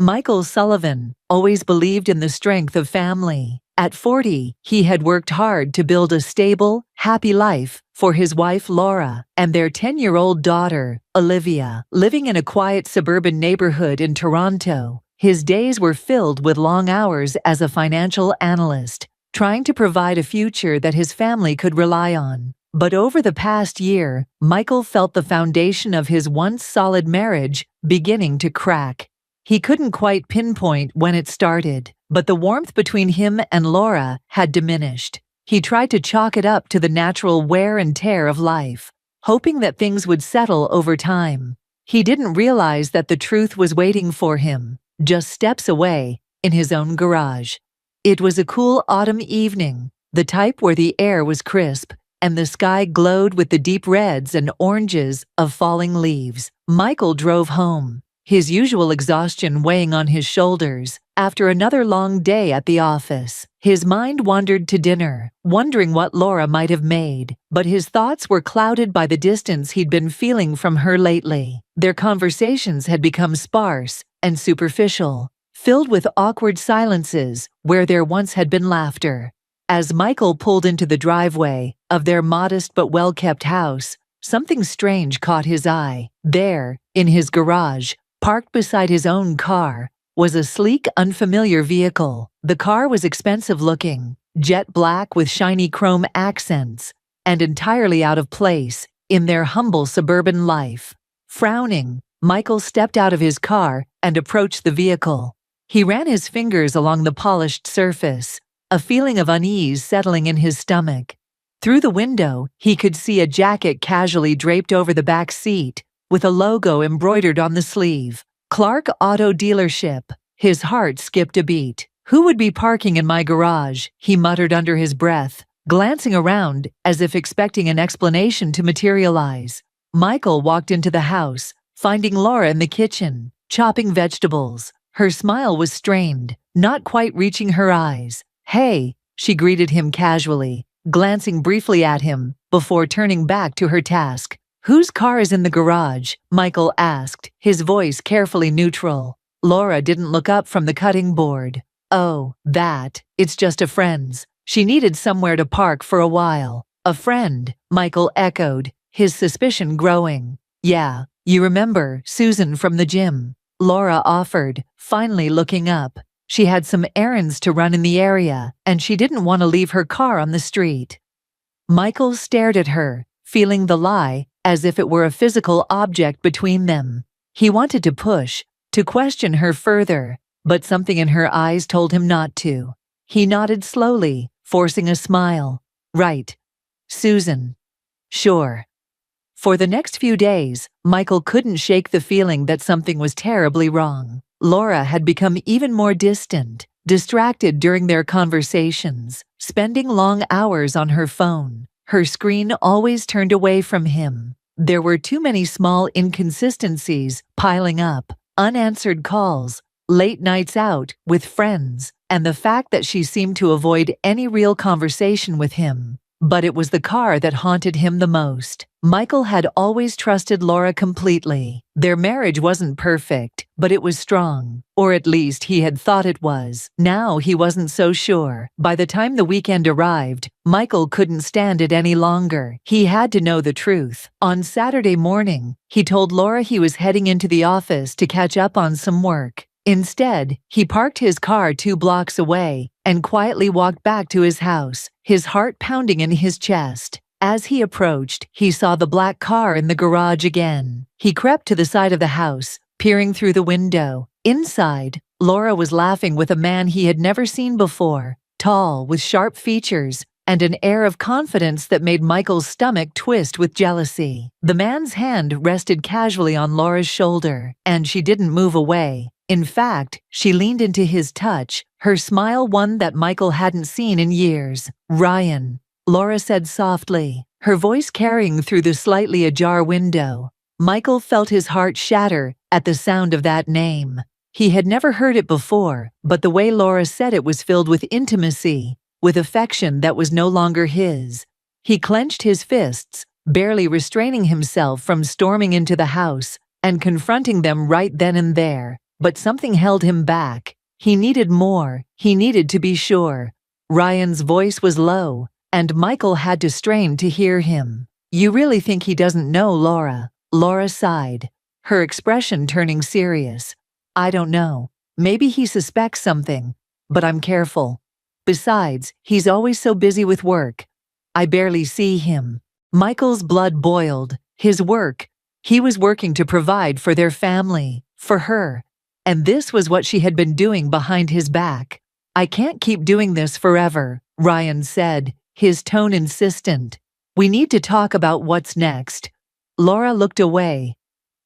Michael Sullivan always believed in the strength of family. At 40, he had worked hard to build a stable, happy life for his wife Laura and their 10-year-old daughter, Olivia. Living in a quiet suburban neighborhood in Toronto, his days were filled with long hours as a financial analyst, trying to provide a future that his family could rely on. But over the past year, Michael felt the foundation of his once solid marriage beginning to crack. He couldn't quite pinpoint when it started, but the warmth between him and Laura had diminished. He tried to chalk it up to the natural wear and tear of life, hoping that things would settle over time. He didn't realize that the truth was waiting for him, just steps away, in his own garage. It was a cool autumn evening, the type where the air was crisp, and the sky glowed with the deep reds and oranges of falling leaves. Michael drove home, his usual exhaustion weighing on his shoulders. After another long day at the office, his mind wandered to dinner, wondering what Laura might have made, but his thoughts were clouded by the distance he'd been feeling from her lately. Their conversations had become sparse and superficial, filled with awkward silences where there once had been laughter. As Michael pulled into the driveway of their modest but well-kept house, something strange caught his eye. There, in his garage, parked beside his own car, was a sleek, unfamiliar vehicle. The car was expensive-looking, jet black with shiny chrome accents, and entirely out of place in their humble suburban life. Frowning, Michael stepped out of his car and approached the vehicle. He ran his fingers along the polished surface, a feeling of unease settling in his stomach. Through the window, he could see a jacket casually draped over the back seat, with a logo embroidered on the sleeve. Clark Auto Dealership. His heart skipped a beat. "Who would be parking in my garage?" he muttered under his breath, glancing around as if expecting an explanation to materialize. Michael walked into the house, finding Laura in the kitchen, chopping vegetables. Her smile was strained, not quite reaching her eyes. "Hey," she greeted him casually, glancing briefly at him before turning back to her task. "Whose car is in the garage?" Michael asked, his voice carefully neutral. Laura didn't look up from the cutting board. "Oh, it's just a friend's. She needed somewhere to park for a while." "A friend?" Michael echoed, his suspicion growing. "Yeah, you remember Susan from the gym?" Laura offered, finally looking up. She had some errands to run in the area, and she didn't want to leave her car on the street. Michael stared at her, feeling the lie as if it were a physical object between them. He wanted to push, to question her further, but something in her eyes told him not to. He nodded slowly, forcing a smile. "Right. Susan. Sure." For the next few days, Michael couldn't shake the feeling that something was terribly wrong. Laura had become even more distant, distracted during their conversations, spending long hours on her phone. Her screen always turned away from him. There were too many small inconsistencies piling up, unanswered calls, late nights out with friends, and the fact that she seemed to avoid any real conversation with him. But it was the car that haunted him the most. Michael had always trusted Laura completely. Their marriage wasn't perfect, but it was strong. Or at least he had thought it was. Now he wasn't so sure. By the time the weekend arrived, Michael couldn't stand it any longer. He had to know the truth. On Saturday morning, he told Laura he was heading into the office to catch up on some work. Instead, he parked his car 2 blocks away and quietly walked back to his house, his heart pounding in his chest. As he approached, he saw the black car in the garage again. He crept to the side of the house, peering through the window. Inside, Laura was laughing with a man he had never seen before, tall, with sharp features, and an air of confidence that made Michael's stomach twist with jealousy. The man's hand rested casually on Laura's shoulder, and she didn't move away. In fact, she leaned into his touch, her smile one that Michael hadn't seen in years. "Ryan," Laura said softly, her voice carrying through the slightly ajar window. Michael felt his heart shatter at the sound of that name. He had never heard it before, but the way Laura said it was filled with intimacy, with affection that was no longer his. He clenched his fists, barely restraining himself from storming into the house and confronting them right then and there. but something held him back. He needed more. He needed to be sure. Ryan's voice was low, and Michael had to strain to hear him. "You really think he doesn't know, Laura?" Laura sighed, her expression turning serious. "I don't know. Maybe he suspects something, but I'm careful. Besides, he's always so busy with work. I barely see him." Michael's blood boiled. His work. He was working to provide for their family, for her. And this was what she had been doing behind his back. "I can't keep doing this forever," Ryan said, his tone insistent. "We need to talk about what's next." Laura looked away,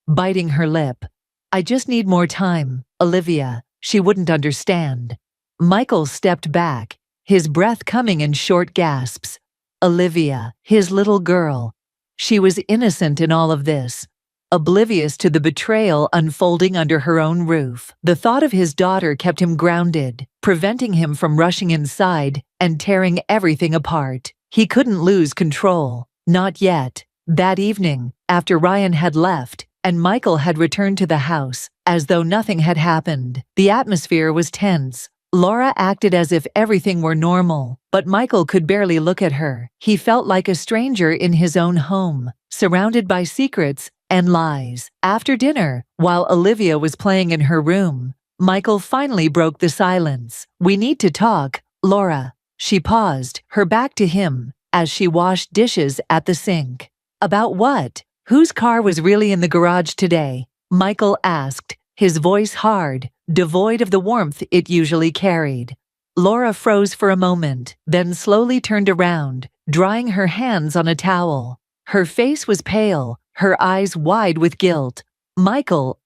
biting her lip. "I just need more time, Olivia." She wouldn't understand. Michael stepped back, his breath coming in short gasps. Olivia, his little girl. She was innocent in all of this, oblivious to the betrayal unfolding under her own roof. The thought of his daughter kept him grounded, preventing him from rushing inside and tearing everything apart. He couldn't lose control. Not yet. That evening, after Ryan had left, and Michael had returned to the house, as though nothing had happened, the atmosphere was tense. Laura acted as if everything were normal, but Michael could barely look at her. He felt like a stranger in his own home, surrounded by secrets and lies. After dinner, while Olivia was playing in her room, Michael finally broke the silence. "We need to talk, Laura." She paused, her back to him, as she washed dishes at the sink. "About what? Whose car was really in the garage today?" Michael asked, his voice hard, devoid of the warmth it usually carried. Laura froze for a moment, then slowly turned around, drying her hands on a towel. Her face was pale, her eyes wide with guilt. "Michael,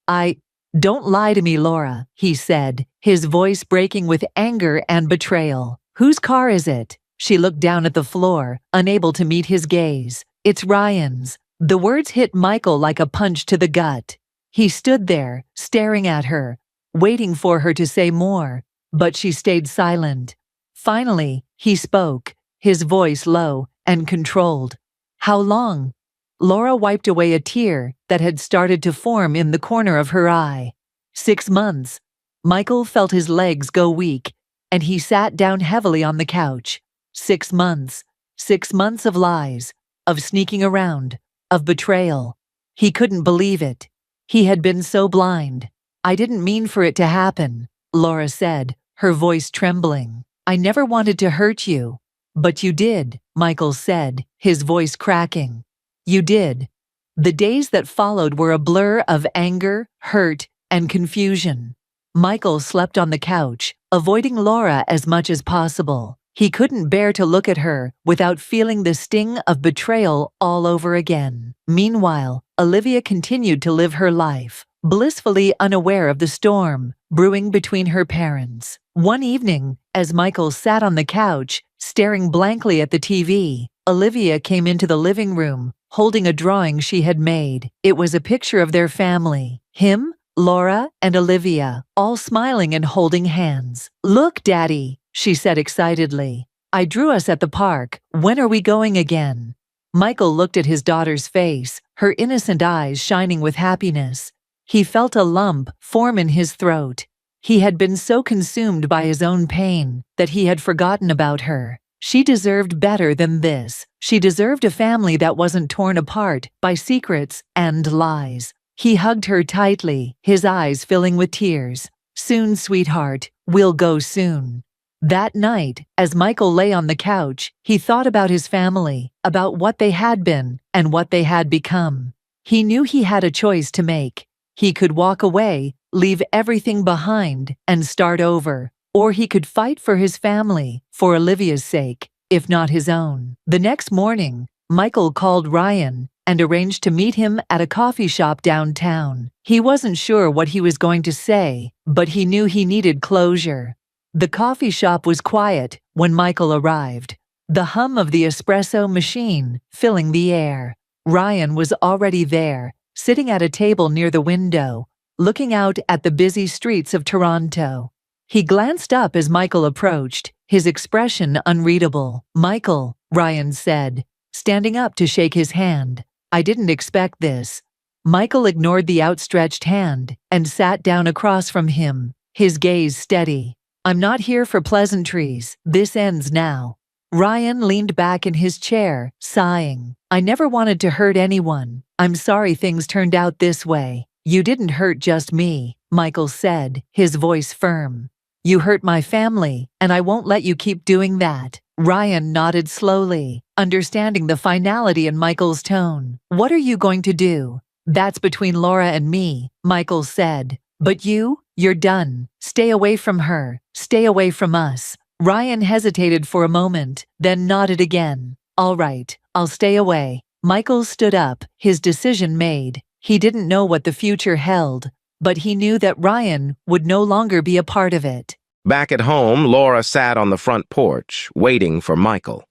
Don't lie to me, Laura," he said, his voice breaking with anger and betrayal. "Whose car is it?" She looked down at the floor, unable to meet his gaze. "It's Ryan's." The words hit Michael like a punch to the gut. He stood there, staring at her, waiting for her to say more, but she stayed silent. Finally, he spoke, his voice low and controlled. "How long?" Laura wiped away a tear that had started to form in the corner of her eye. 6 months. Michael felt his legs go weak, and he sat down heavily on the couch. 6 months. 6 months of lies, of sneaking around, of betrayal. He couldn't believe it. He had been so blind. "I didn't mean for it to happen," Laura said, her voice trembling. "I never wanted to hurt you." "But you did," Michael said, his voice cracking. "You did." The days that followed were a blur of anger, hurt, and confusion. Michael slept on the couch, avoiding Laura as much as possible. He couldn't bear to look at her without feeling the sting of betrayal all over again. Meanwhile, Olivia continued to live her life, blissfully unaware of the storm brewing between her parents. One evening, as Michael sat on the couch, staring blankly at the TV, Olivia came into the living room, holding a drawing she had made. It was a picture of their family, him, Laura, and Olivia, all smiling and holding hands. "Look, Daddy," she said excitedly. "I drew us at the park. When are we going again?" Michael looked at his daughter's face, her innocent eyes shining with happiness. He felt a lump form in his throat. He had been so consumed by his own pain that he had forgotten about her. She deserved better than this. She deserved a family that wasn't torn apart by secrets and lies. He hugged her tightly, his eyes filling with tears. "Soon, sweetheart. We'll go soon." That night, as Michael lay on the couch, he thought about his family, about what they had been and what they had become. He knew he had a choice to make. He could walk away, leave everything behind, and start over, or he could fight for his family, for Olivia's sake, if not his own. The next morning, Michael called Ryan and arranged to meet him at a coffee shop downtown. He wasn't sure what he was going to say, but he knew he needed closure. The coffee shop was quiet when Michael arrived, the hum of the espresso machine filling the air. Ryan was already there, sitting at a table near the window, looking out at the busy streets of Toronto. He glanced up as Michael approached, his expression unreadable. "Michael," Ryan said, standing up to shake his hand. "I didn't expect this." Michael ignored the outstretched hand and sat down across from him, his gaze steady. I'm not here for pleasantries. This ends now. Ryan leaned back in his chair, sighing. I never wanted to hurt anyone. I'm sorry things turned out this way. You didn't hurt just me, Michael said, his voice firm. You hurt my family, and I won't let you keep doing that. Ryan nodded slowly, understanding the finality in Michael's tone. What are you going to do? That's between Laura and me, Michael said. But you're done. Stay away from her. Stay away from us. Ryan hesitated for a moment, then nodded again. All right, I'll stay away. Michael stood up, his decision made. He didn't know what the future held, but he knew that Ryan would no longer be a part of it. Back at home, Laura sat on the front porch, waiting for Michael.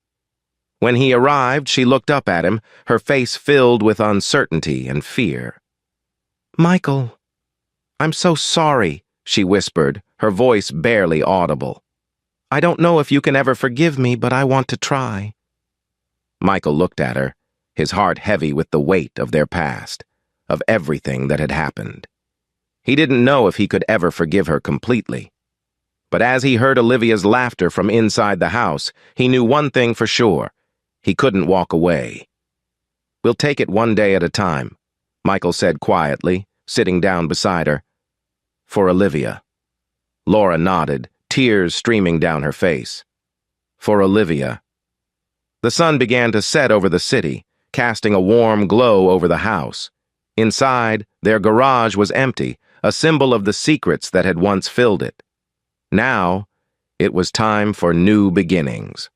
When he arrived, she looked up at him, her face filled with uncertainty and fear. "Michael, I'm so sorry," she whispered, her voice barely audible. "I don't know if you can ever forgive me, but I want to try." Michael looked at her, his heart heavy with the weight of their past, of everything that had happened. He didn't know if he could ever forgive her completely. But as he heard Olivia's laughter from inside the house, he knew one thing for sure. He couldn't walk away. "We'll take it one day at a time," Michael said quietly, sitting down beside her. "For Olivia." Laura nodded, tears streaming down her face. "For Olivia." The sun began to set over the city, casting a warm glow over the house. Inside, their garage was empty, a symbol of the secrets that had once filled it. Now, it was time for new beginnings.